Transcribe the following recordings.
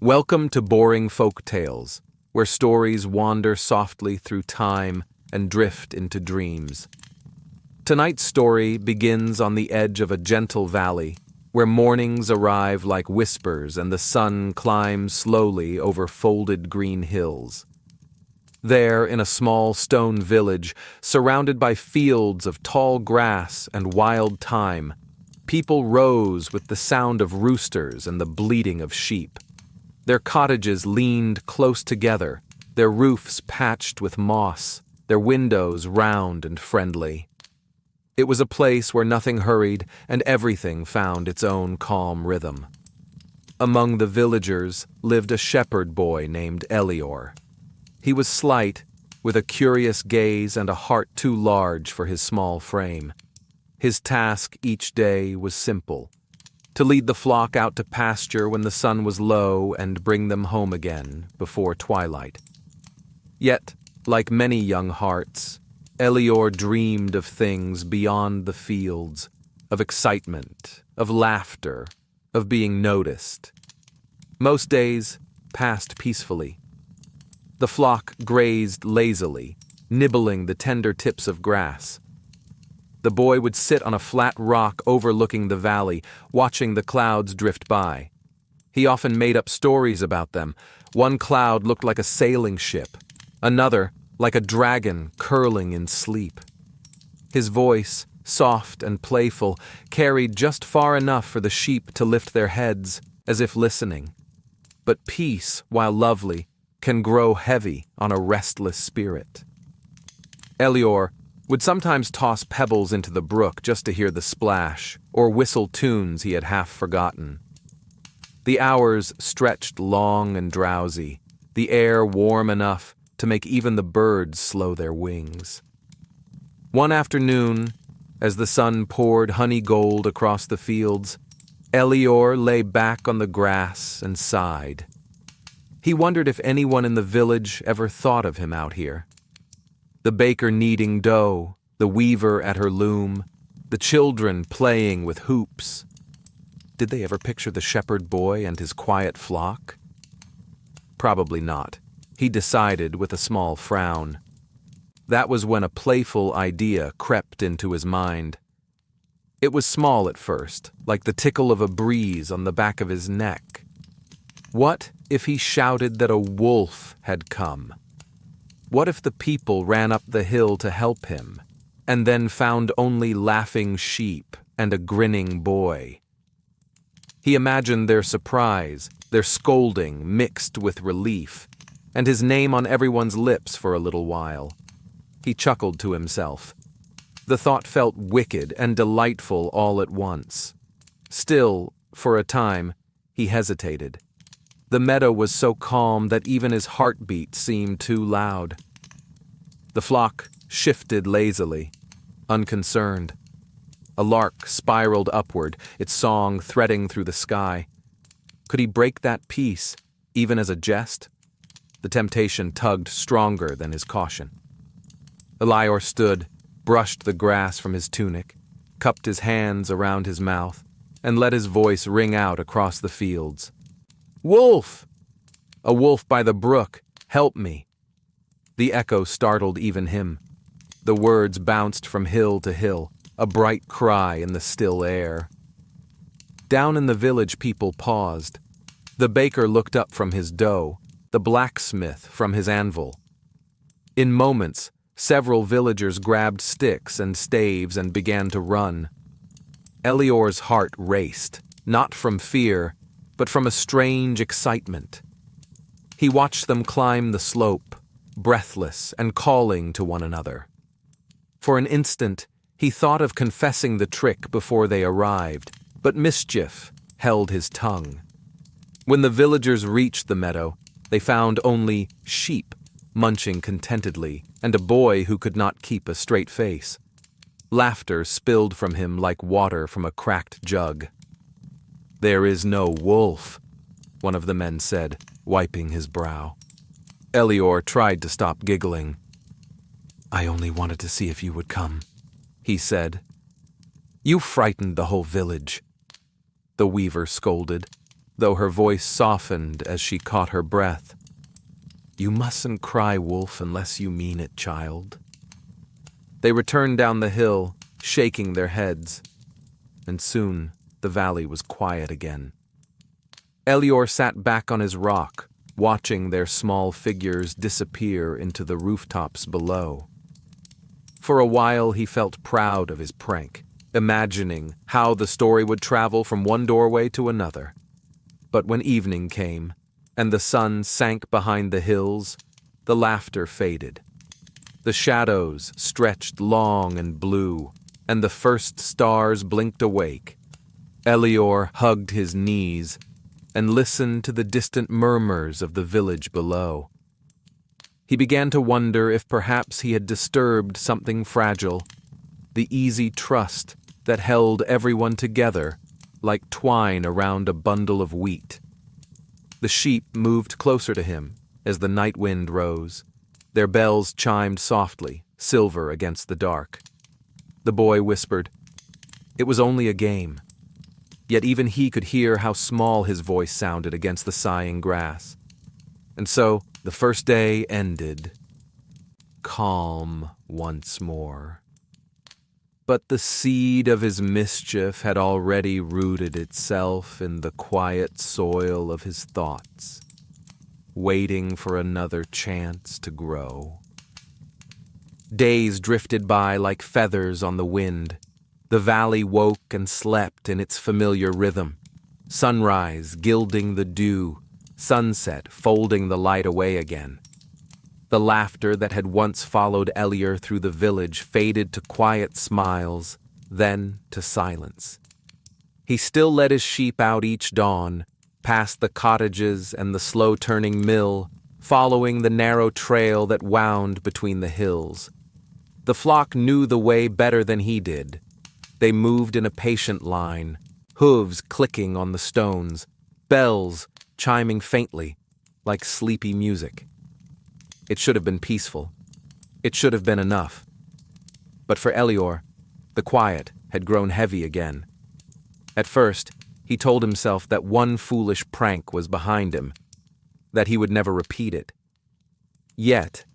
Welcome to Boring Folk Tales, where stories wander softly through time and drift into dreams. Tonight's story begins on the edge of a gentle valley, where mornings arrive like whispers and the sun climbs slowly over folded green hills. There, in a small stone village, surrounded by fields of tall grass and wild thyme, people rose with the sound of roosters and the bleating of sheep. Their cottages leaned close together, their roofs patched with moss, their windows round and friendly. It was a place where nothing hurried and everything found its own calm rhythm. Among the villagers lived a shepherd boy named Elior. He was slight, with a curious gaze and a heart too large for his small frame. His task each day was simple: to lead the flock out to pasture when the sun was low and bring them home again before twilight. Yet, like many young hearts, Elior dreamed of things beyond the fields, of excitement, of laughter, of being noticed. Most days passed peacefully. The flock grazed lazily, nibbling the tender tips of grass. The boy would sit on a flat rock overlooking the valley, watching the clouds drift by. He often made up stories about them. One cloud looked like a sailing ship, another like a dragon curling in sleep. His voice, soft and playful, carried just far enough for the sheep to lift their heads, as if listening. But peace, while lovely, can grow heavy on a restless spirit. Elior would sometimes toss pebbles into the brook just to hear the splash, or whistle tunes he had half forgotten. The hours stretched long and drowsy, the air warm enough to make even the birds slow their wings. One afternoon, as the sun poured honey gold across the fields, Elior lay back on the grass and sighed. He wondered if anyone in the village ever thought of him out here. The baker kneading dough, the weaver at her loom, the children playing with hoops. Did they ever picture the shepherd boy and his quiet flock? Probably not, he decided with a small frown. That was when a playful idea crept into his mind. It was small at first, like the tickle of a breeze on the back of his neck. What if he shouted that a wolf had come? What if the people ran up the hill to help him, and then found only laughing sheep and a grinning boy? He imagined their surprise, their scolding mixed with relief, and his name on everyone's lips for a little while. He chuckled to himself. The thought felt wicked and delightful all at once. Still, for a time, he hesitated. The meadow was so calm that even his heartbeat seemed too loud. The flock shifted lazily, unconcerned. A lark spiraled upward, its song threading through the sky. Could he break that peace, even as a jest? The temptation tugged stronger than his caution. Elior stood, brushed the grass from his tunic, cupped his hands around his mouth, and let his voice ring out across the fields. "Wolf! A wolf by the brook, help me!" The echo startled even him. The words bounced from hill to hill, a bright cry in the still air. Down in the village people paused. The baker looked up from his dough, the blacksmith from his anvil. In moments, several villagers grabbed sticks and staves and began to run. Elior's heart raced, not from fear, but from a strange excitement. He watched them climb the slope, breathless and calling to one another. For an instant, he thought of confessing the trick before they arrived, but mischief held his tongue. When the villagers reached the meadow, they found only sheep munching contentedly and a boy who could not keep a straight face. Laughter spilled from him like water from a cracked jug. "There is no wolf," one of the men said, wiping his brow. Elior tried to stop giggling. "I only wanted to see if you would come," he said. "You frightened the whole village," the weaver scolded. though her voice softened as she caught her breath. "You mustn't cry, Wolf, unless you mean it, child." They returned down the hill, shaking their heads, and soon the valley was quiet again. Elior sat back on his rock, watching their small figures disappear into the rooftops below. For a while he felt proud of his prank, imagining how the story would travel from one doorway to another. But when evening came, and the sun sank behind the hills, the laughter faded. The shadows stretched long and blue, and the first stars blinked awake. Elior hugged his knees and listened to the distant murmurs of the village below. He began to wonder if perhaps he had disturbed something fragile, the easy trust that held everyone together like twine around a bundle of wheat. The sheep moved closer to him as the night wind rose. Their bells chimed softly, silver against the dark. The boy whispered, "It was only a game." Yet even he could hear how small his voice sounded against the sighing grass. And so the first day ended, calm once more. But the seed of his mischief had already rooted itself in the quiet soil of his thoughts, waiting for another chance to grow. Days drifted by like feathers on the wind. The valley woke and slept in its familiar rhythm, sunrise gilding the dew, sunset folding the light away again. The laughter that had once followed Elior through the village faded to quiet smiles, then to silence. He still led his sheep out each dawn, past the cottages and the slow-turning mill, following the narrow trail that wound between the hills. The flock knew the way better than he did. They moved in a patient line, hooves clicking on the stones, bells chiming faintly, like sleepy music. It should have been peaceful. It should have been enough. But for Elior, the quiet had grown heavy again. At first, he told himself that one foolish prank was behind him, that he would never repeat it. Yet,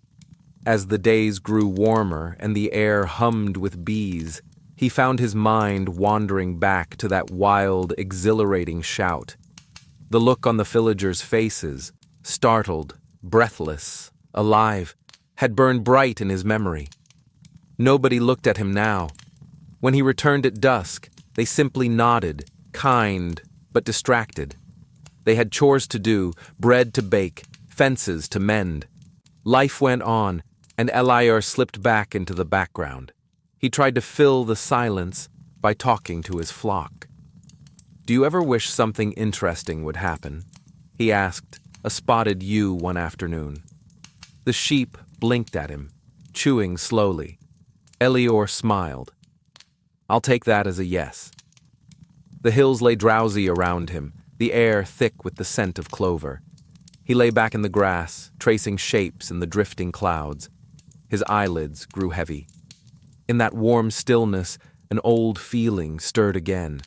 as the days grew warmer and the air hummed with bees, he found his mind wandering back to that wild, exhilarating shout. The look on the villagers' faces, startled, breathless, alive, had burned bright in his memory. Nobody looked at him now. When he returned at dusk, they simply nodded, kind but distracted. They had chores to do, bread to bake, fences to mend. Life went on, and Elior slipped back into the background. He tried to fill the silence by talking to his flock. "Do you ever wish something interesting would happen?" he asked a spotted ewe one afternoon. The sheep blinked at him, chewing slowly. Elior smiled. "I'll take that as a yes." The hills lay drowsy around him, the air thick with the scent of clover. He lay back in the grass, tracing shapes in the drifting clouds. His eyelids grew heavy. In that warm stillness, an old feeling stirred again,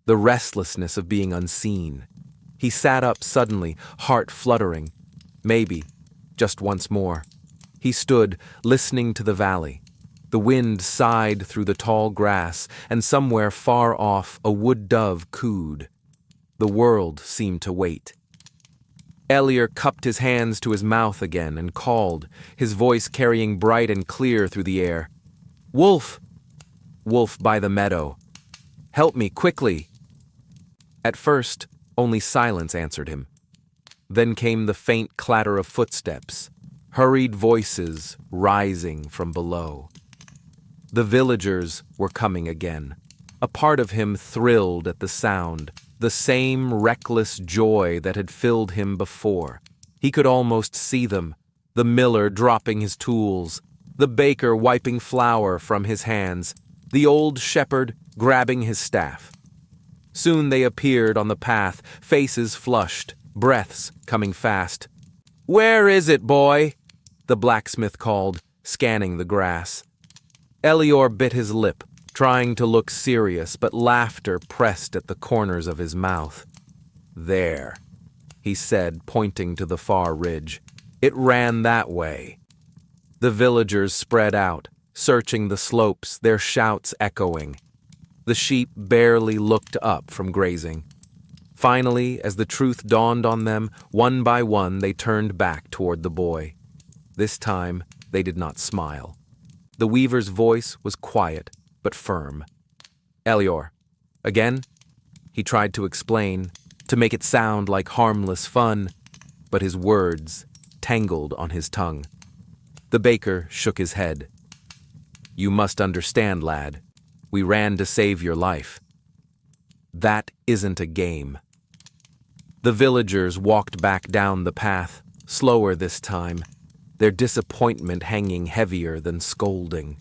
the restlessness of being unseen. He sat up suddenly, heart fluttering. Maybe, just once more. He stood, listening to the valley. The wind sighed through the tall grass, and somewhere far off a wood dove cooed. The world seemed to wait. Elior cupped his hands to his mouth again and called, his voice carrying bright and clear through the air. "Wolf! Wolf by the meadow! Help me, quickly!" At first, only silence answered him. Then came the faint clatter of footsteps, hurried voices rising from below. The villagers were coming again. A part of him thrilled at the sound, the same reckless joy that had filled him before. He could almost see them, the miller dropping his tools, the baker wiping flour from his hands, the old shepherd grabbing his staff. Soon they appeared on the path, faces flushed, breaths coming fast. "Where is it, boy?" the blacksmith called, scanning the grass. Elior bit his lip, trying to look serious, but laughter pressed at the corners of his mouth. "There," he said, pointing to the far ridge. "It ran that way." The villagers spread out, searching the slopes, their shouts echoing. The sheep barely looked up from grazing. Finally, as the truth dawned on them, one by one they turned back toward the boy. This time, they did not smile. The weaver's voice was quiet, but firm. "Elior, again?" He tried to explain, to make it sound like harmless fun, but his words tangled on his tongue. The baker shook his head. "You must understand, lad. We ran to save your life. That isn't a game." The villagers walked back down the path, slower this time, their disappointment hanging heavier than scolding.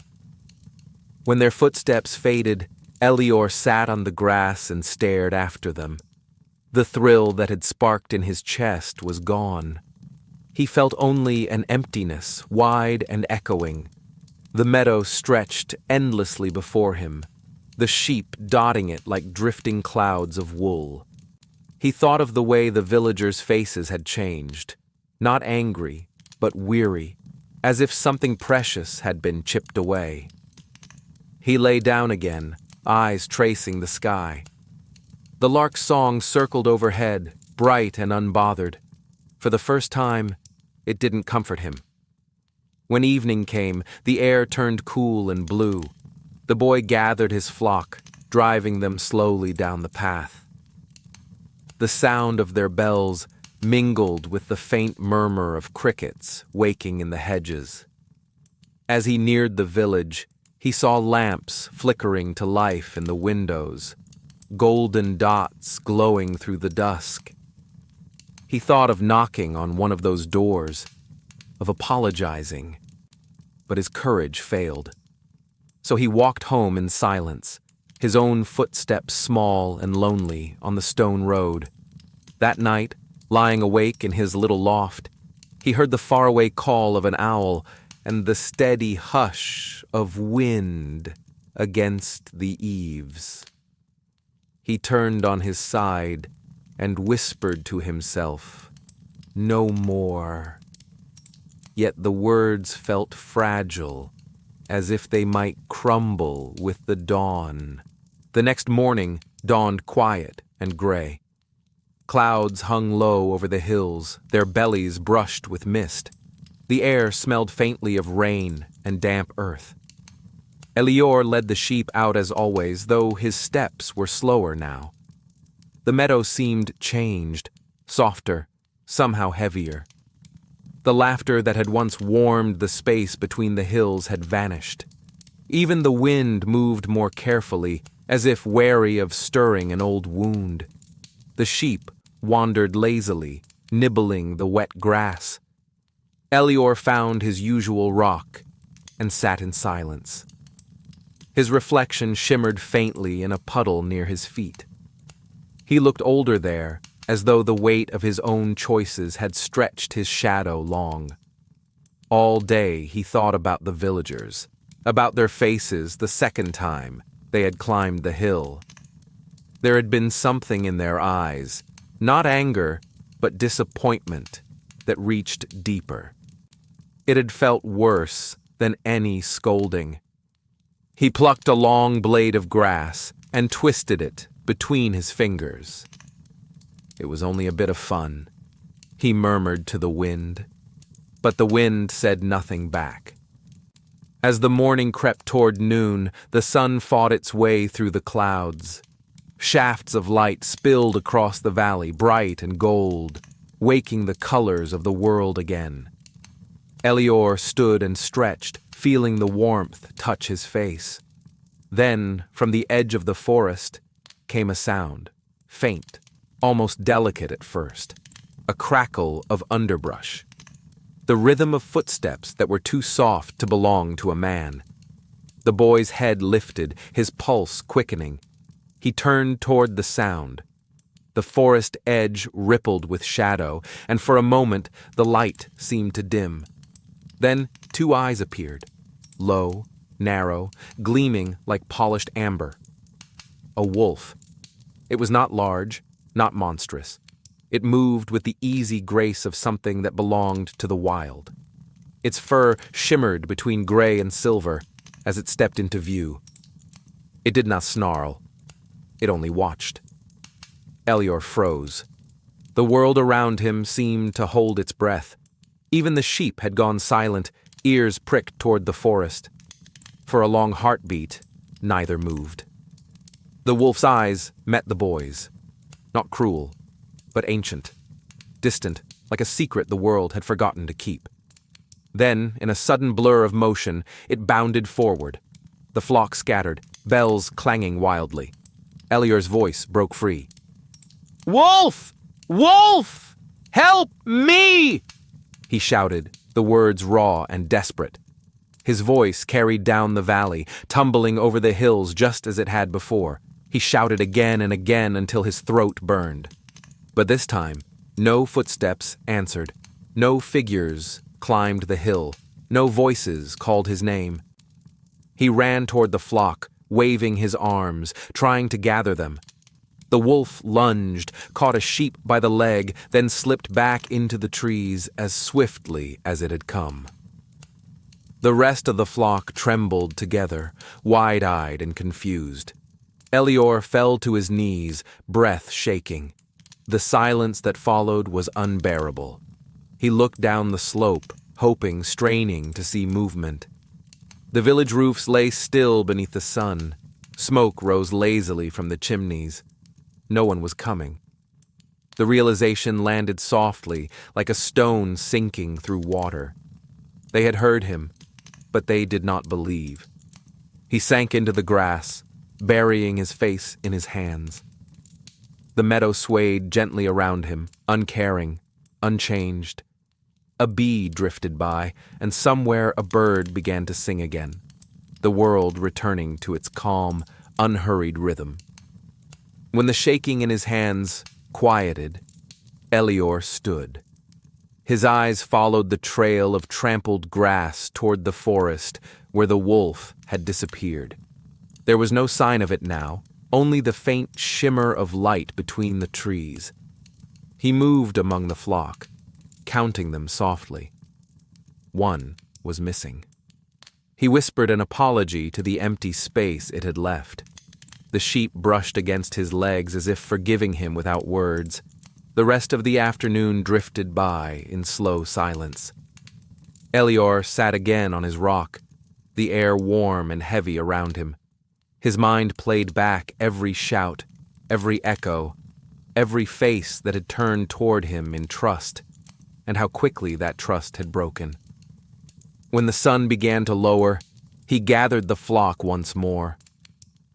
When their footsteps faded, Elior sat on the grass and stared after them. The thrill that had sparked in his chest was gone. He felt only an emptiness, wide and echoing. The meadow stretched endlessly before him, the sheep dotting it like drifting clouds of wool. He thought of the way the villagers' faces had changed, not angry, but weary, as if something precious had been chipped away. He lay down again, eyes tracing the sky. The lark's song circled overhead, bright and unbothered. For the first time, it didn't comfort him. When evening came, the air turned cool and blue. The boy gathered his flock, driving them slowly down the path. The sound of their bells mingled with the faint murmur of crickets waking in the hedges. As he neared the village, he saw lamps flickering to life in the windows, golden dots glowing through the dusk. He thought of knocking on one of those doors, of apologizing, but his courage failed. So he walked home in silence, his own footsteps small and lonely on the stone road. That night, lying awake in his little loft, he heard the faraway call of an owl and the steady hush of wind against the eaves. He turned on his side and whispered to himself, "No more." Yet the words felt fragile, as if they might crumble with the dawn. The next morning dawned quiet and gray. Clouds hung low over the hills, their bellies brushed with mist. The air smelled faintly of rain and damp earth. Elior led the sheep out as always, though his steps were slower now. The meadow seemed changed, softer, somehow heavier. The laughter that had once warmed the space between the hills had vanished. Even the wind moved more carefully, as if wary of stirring an old wound. The sheep wandered lazily, nibbling the wet grass. Elior found his usual rock and sat in silence. His reflection shimmered faintly in a puddle near his feet. He looked older there, as though the weight of his own choices had stretched his shadow long. All day he thought about the villagers, about their faces the second time they had climbed the hill. There had been something in their eyes, not anger, but disappointment, that reached deeper. It had felt worse than any scolding. He plucked a long blade of grass and twisted it between his fingers. It was only a bit of fun, he murmured to the wind, but the wind said nothing back. As the morning crept toward noon, the sun fought its way through the clouds. Shafts of light spilled across the valley, bright and gold, waking the colors of the world again. Elior stood and stretched, feeling the warmth touch his face. Then, from the edge of the forest, came a sound, faint, almost delicate at first, a crackle of underbrush. The rhythm of footsteps that were too soft to belong to a man. The boy's head lifted, his pulse quickening. He turned toward the sound. The forest edge rippled with shadow, and for a moment the light seemed to dim. Then 2 eyes appeared, low, narrow, gleaming like polished amber. A wolf. It was not large, not monstrous. It moved with the easy grace of something that belonged to the wild. Its fur shimmered between gray and silver as it stepped into view. It did not snarl. It only watched. Elior froze. The world around him seemed to hold its breath. Even the sheep had gone silent, ears pricked toward the forest. For a long heartbeat, neither moved. The wolf's eyes met the boy's. Not cruel, but ancient, distant, like a secret the world had forgotten to keep. Then, in a sudden blur of motion, it bounded forward. The flock scattered, bells clanging wildly. Elior's voice broke free. "Wolf! Wolf! Help me!" he shouted, the words raw and desperate. His voice carried down the valley, tumbling over the hills just as it had before. He shouted again and again until his throat burned. But this time, no footsteps answered. No figures climbed the hill. No voices called his name. He ran toward the flock, waving his arms, trying to gather them. The wolf lunged, caught a sheep by the leg, then slipped back into the trees as swiftly as it had come. The rest of the flock trembled together, wide-eyed and confused. Elior fell to his knees, breath shaking. The silence that followed was unbearable. He looked down the slope, hoping, straining to see movement. The village roofs lay still beneath the sun. Smoke rose lazily from the chimneys. No one was coming. The realization landed softly, like a stone sinking through water. They had heard him, but they did not believe. He sank into the grass, burying his face in his hands. The meadow swayed gently around him, uncaring, unchanged. A bee drifted by, and somewhere a bird began to sing again, the world returning to its calm, unhurried rhythm. When the shaking in his hands quieted, Elior stood. His eyes followed the trail of trampled grass toward the forest where the wolf had disappeared. There was no sign of it now, only the faint shimmer of light between the trees. He moved among the flock, counting them softly. One was missing. He whispered an apology to the empty space it had left. The sheep brushed against his legs as if forgiving him without words. The rest of the afternoon drifted by in slow silence. Elior sat again on his rock, the air warm and heavy around him. His mind played back every shout, every echo, every face that had turned toward him in trust, and how quickly that trust had broken. When the sun began to lower, he gathered the flock once more.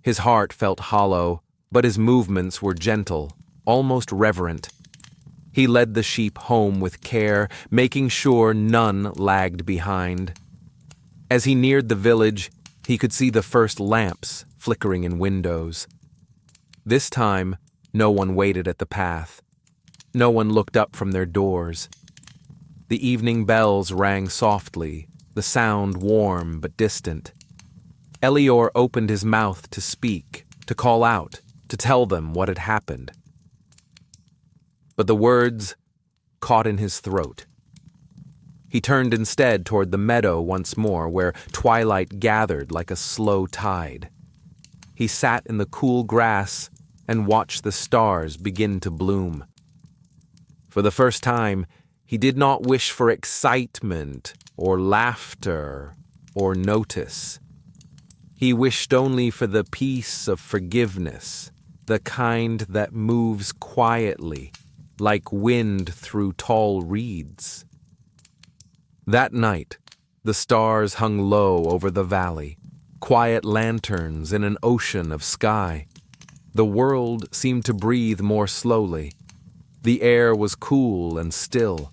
His heart felt hollow, but his movements were gentle, almost reverent. He led the sheep home with care, making sure none lagged behind. As he neared the village, he could see the first lamps flickering in windows. This time, no one waited at the path. No one looked up from their doors. The evening bells rang softly, the sound warm but distant. Elior opened his mouth to speak, to call out, to tell them what had happened. But the words caught in his throat. He turned instead toward the meadow once more, where twilight gathered like a slow tide. He sat in the cool grass and watched the stars begin to bloom. For the first time, he did not wish for excitement or laughter or notice. He wished only for the peace of forgiveness, the kind that moves quietly, like wind through tall reeds. That night, the stars hung low over the valley, quiet lanterns in an ocean of sky. The world seemed to breathe more slowly. The air was cool and still.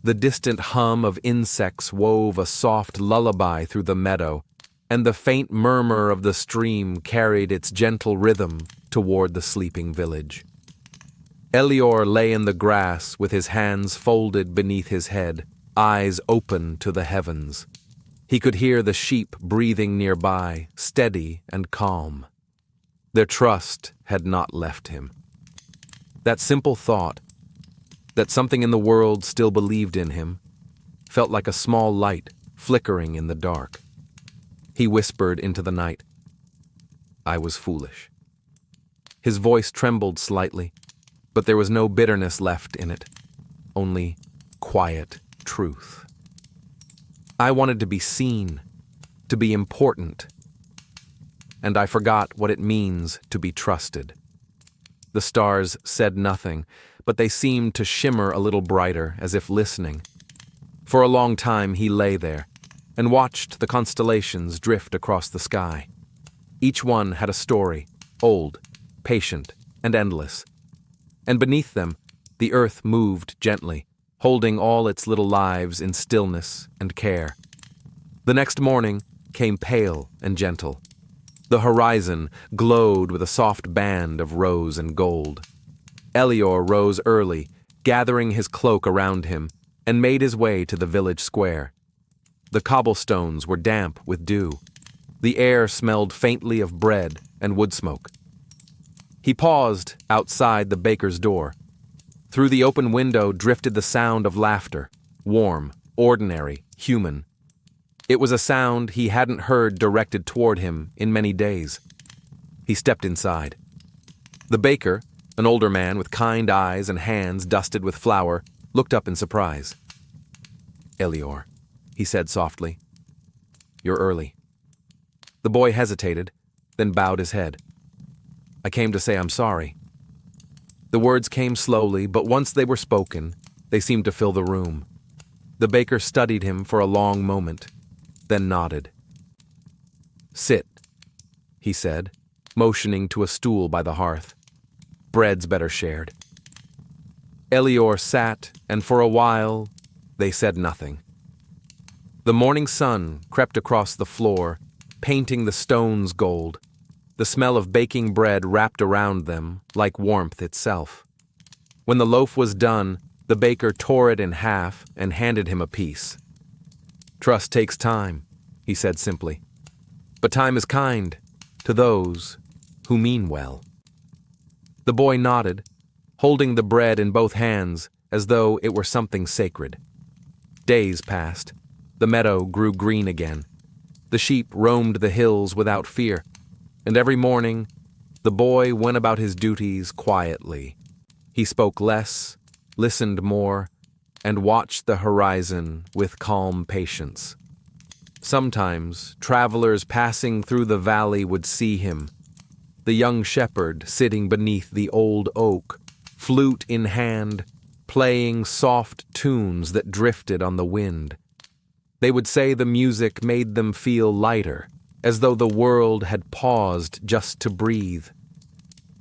The distant hum of insects wove a soft lullaby through the meadow, and the faint murmur of the stream carried its gentle rhythm toward the sleeping village. Elior lay in the grass with his hands folded beneath his head, eyes open to the heavens. He could hear the sheep breathing nearby, steady and calm. Their trust had not left him. That simple thought, that something in the world still believed in him, felt like a small light flickering in the dark. He whispered into the night, "I was foolish." His voice trembled slightly, but there was no bitterness left in it, only quiet truth. I wanted to be seen, to be important, and I forgot what it means to be trusted. The stars said nothing, but they seemed to shimmer a little brighter, as if listening. For a long time he lay there and watched the constellations drift across the sky. Each one had a story, old, patient, and endless. And beneath them, the earth moved gently, holding all its little lives in stillness and care. The next morning came pale and gentle. The horizon glowed with a soft band of rose and gold. Elior rose early, gathering his cloak around him, and made his way to the village square. The cobblestones were damp with dew. The air smelled faintly of bread and wood smoke. He paused outside the baker's door. Through the open window drifted the sound of laughter, warm, ordinary, human. It was a sound he hadn't heard directed toward him in many days. He stepped inside. The baker, an older man with kind eyes and hands dusted with flour, looked up in surprise. "Elior," he said softly, "you're early." The boy hesitated, then bowed his head. "I came to say I'm sorry." The words came slowly, but once they were spoken, they seemed to fill the room. The baker studied him for a long moment, then nodded. "Sit," he said, motioning to a stool by the hearth. "Bread's better shared." Elior sat, and for a while they said nothing. The morning sun crept across the floor, painting the stones gold. The smell of baking bread wrapped around them like warmth itself. When the loaf was done, the baker tore it in half and handed him a piece. "Trust takes time," he said simply. "But time is kind to those who mean well." The boy nodded, holding the bread in both hands as though it were something sacred. Days passed. The meadow grew green again. The sheep roamed the hills without fear, and every morning the boy went about his duties quietly. He spoke less, listened more, and watched the horizon with calm patience. Sometimes travelers passing through the valley would see him, the young shepherd sitting beneath the old oak, flute in hand, playing soft tunes that drifted on the wind. They would say the music made them feel lighter, as though the world had paused just to breathe.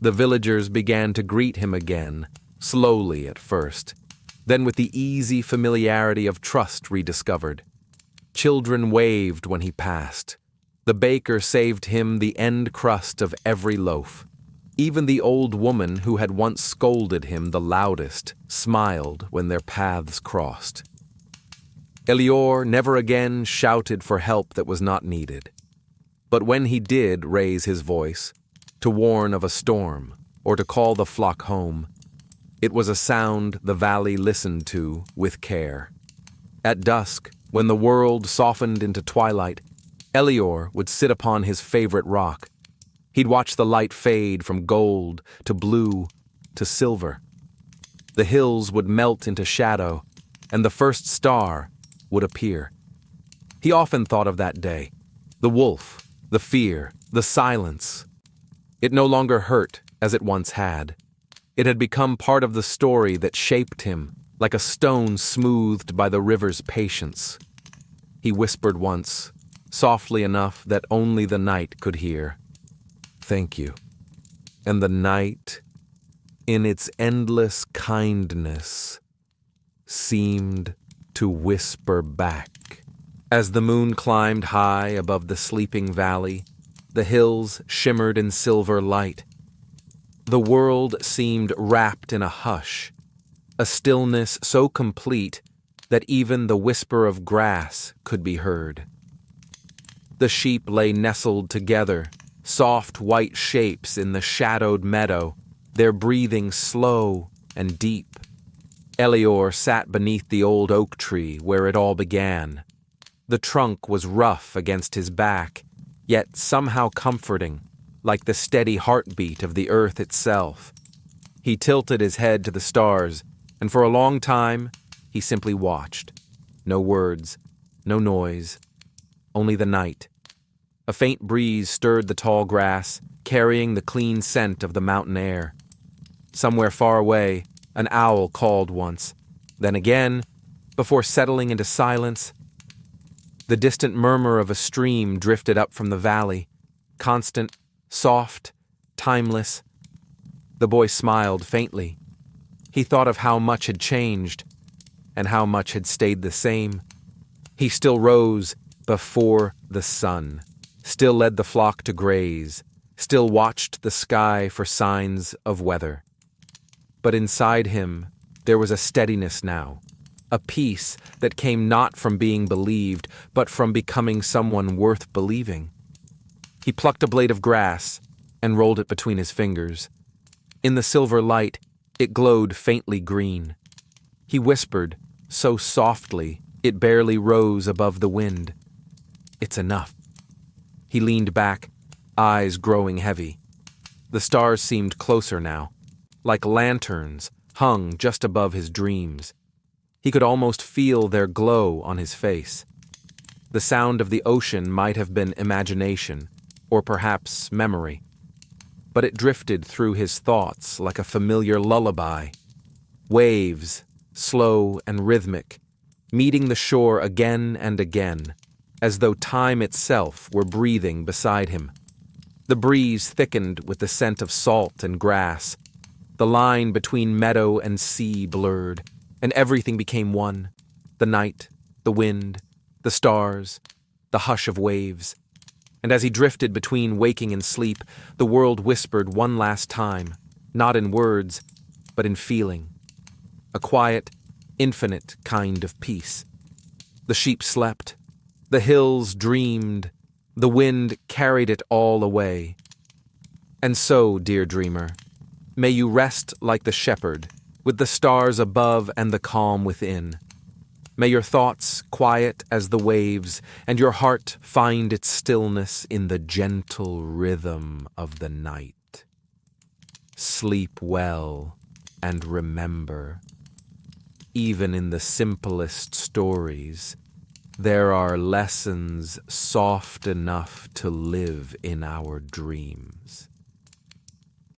The villagers began to greet him again, slowly at first, then with the easy familiarity of trust rediscovered. Children waved when he passed. The baker saved him the end crust of every loaf. Even the old woman who had once scolded him the loudest smiled when their paths crossed. Elior never again shouted for help that was not needed. But when he did raise his voice, to warn of a storm or to call the flock home, it was a sound the valley listened to with care. At dusk, when the world softened into twilight, Elior would sit upon his favorite rock. He'd watch the light fade from gold to blue to silver. The hills would melt into shadow, and the first star would appear. He often thought of that day, the wolf, the fear, the silence. It no longer hurt as it once had. It had become part of the story that shaped him, like a stone smoothed by the river's patience. He whispered once, softly enough that only the night could hear, "Thank you." And the night, in its endless kindness, seemed to whisper back. As the moon climbed high above the sleeping valley, the hills shimmered in silver light. The world seemed wrapped in a hush, a stillness so complete that even the whisper of grass could be heard. The sheep lay nestled together, soft white shapes in the shadowed meadow, their breathing slow and deep. Elior sat beneath the old oak tree where it all began. The trunk was rough against his back, yet somehow comforting, like the steady heartbeat of the earth itself. He tilted his head to the stars, and for a long time, he simply watched. No words, no noise, only the night. A faint breeze stirred the tall grass, carrying the clean scent of the mountain air. Somewhere far away, an owl called once. Then again, before settling into silence, the distant murmur of a stream drifted up from the valley, constant, soft, timeless. The boy smiled faintly. He thought of how much had changed, and how much had stayed the same. He still rose before the sun, still led the flock to graze, still watched the sky for signs of weather. But inside him, there was a steadiness now, a peace that came not from being believed, but from becoming someone worth believing. He plucked a blade of grass and rolled it between his fingers. In the silver light, it glowed faintly green. He whispered, so softly it barely rose above the wind. It's enough. He leaned back, eyes growing heavy. The stars seemed closer now, like lanterns hung just above his dreams. He could almost feel their glow on his face. The sound of the ocean might have been imagination, or perhaps memory, but it drifted through his thoughts like a familiar lullaby. Waves, slow and rhythmic, meeting the shore again and again, as though time itself were breathing beside him. The breeze thickened with the scent of salt and grass. The line between meadow and sea blurred, and everything became one. The night, the wind, the stars, the hush of waves. And as he drifted between waking and sleep, the world whispered one last time, not in words, but in feeling. A quiet, infinite kind of peace. The sheep slept. The hills dreamed. The wind carried it all away. And so, dear dreamer, may you rest like the shepherd, with the stars above and the calm within. May your thoughts quiet as the waves, and your heart find its stillness in the gentle rhythm of the night. Sleep well, and remember, even in the simplest stories, there are lessons soft enough to live in our dreams.